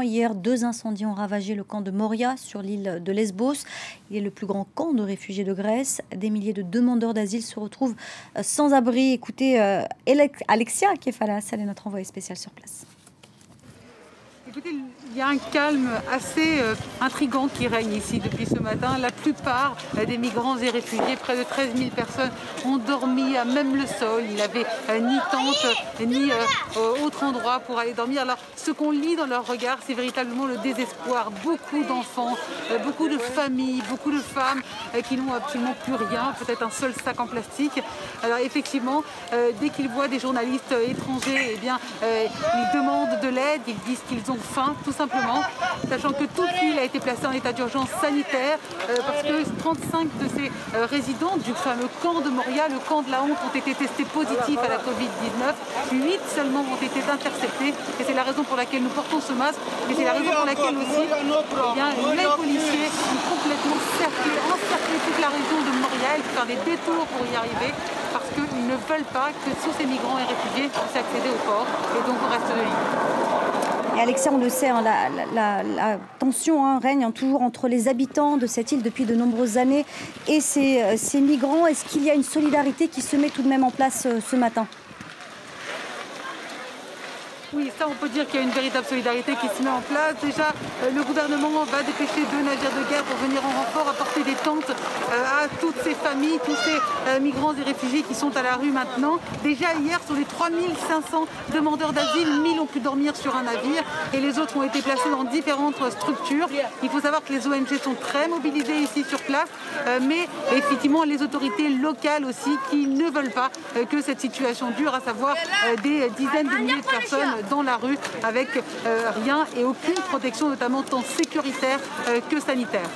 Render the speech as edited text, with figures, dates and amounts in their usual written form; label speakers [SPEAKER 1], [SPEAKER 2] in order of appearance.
[SPEAKER 1] enfants. Hier, 2 incendies ont ravagé le camp de Moria sur l'île de Lesbos. Il est le plus grand camp de réfugiés de Grèce. Des milliers de demandeurs d'asile se retrouvent sans abri. Écoutez, Alexia Kefalas, elle est notre envoyée spéciale sur place.
[SPEAKER 2] Écoutez, il y a un calme assez intrigant qui règne ici depuis ce matin. La plupart des migrants et réfugiés, près de 13 000 personnes, ont dormi à même le sol. Il n'avait ni tente, ni autre endroit pour aller dormir. Alors, ce qu'on lit dans leur regard, c'est véritablement le désespoir. Beaucoup d'enfants, beaucoup de familles, beaucoup de femmes qui n'ont absolument plus rien, peut-être un seul sac en plastique. Alors, effectivement, dès qu'ils voient des journalistes étrangers, eh bien, ils demandent de l'aide, ils disent qu'ils ont faim, tout simplement, sachant que toute l'île a été placée en état d'urgence sanitaire parce que 35 de ces résidents du fameux camp de Moria, le camp de la honte, ont été testés positifs à la Covid-19. 8 seulement ont été interceptés et c'est la raison pour laquelle nous portons ce masque et c'est la raison pour laquelle aussi les policiers ont complètement encerclé toute la région de Moria. Ils font des détours pour y arriver parce qu'ils ne veulent pas que tous ces migrants et réfugiés puissent accéder au port et donc au reste de l'île.
[SPEAKER 1] Et Alexia, on le sait, la tension règne toujours entre les habitants de cette île depuis de nombreuses années et ces migrants. Est-ce qu'il y a une solidarité qui se met tout de même en place ce matin ?
[SPEAKER 2] Oui, ça on peut dire qu'il y a une véritable solidarité qui se met en place. Déjà, le gouvernement va dépêcher 2 navires de guerre pour venir en renfort, apporter des tentes à toutes ces familles, tous ces migrants et réfugiés qui sont à la rue maintenant. Déjà hier, sur les 3500 demandeurs d'asile, 1000 ont pu dormir sur un navire et les autres ont été placés dans différentes structures. Il faut savoir que les ONG sont très mobilisées ici sur place, mais effectivement les autorités locales aussi qui ne veulent pas que cette situation dure, à savoir des dizaines de milliers de personnes dans la rue avec rien et aucune protection, notamment tant sécuritaire que sanitaire.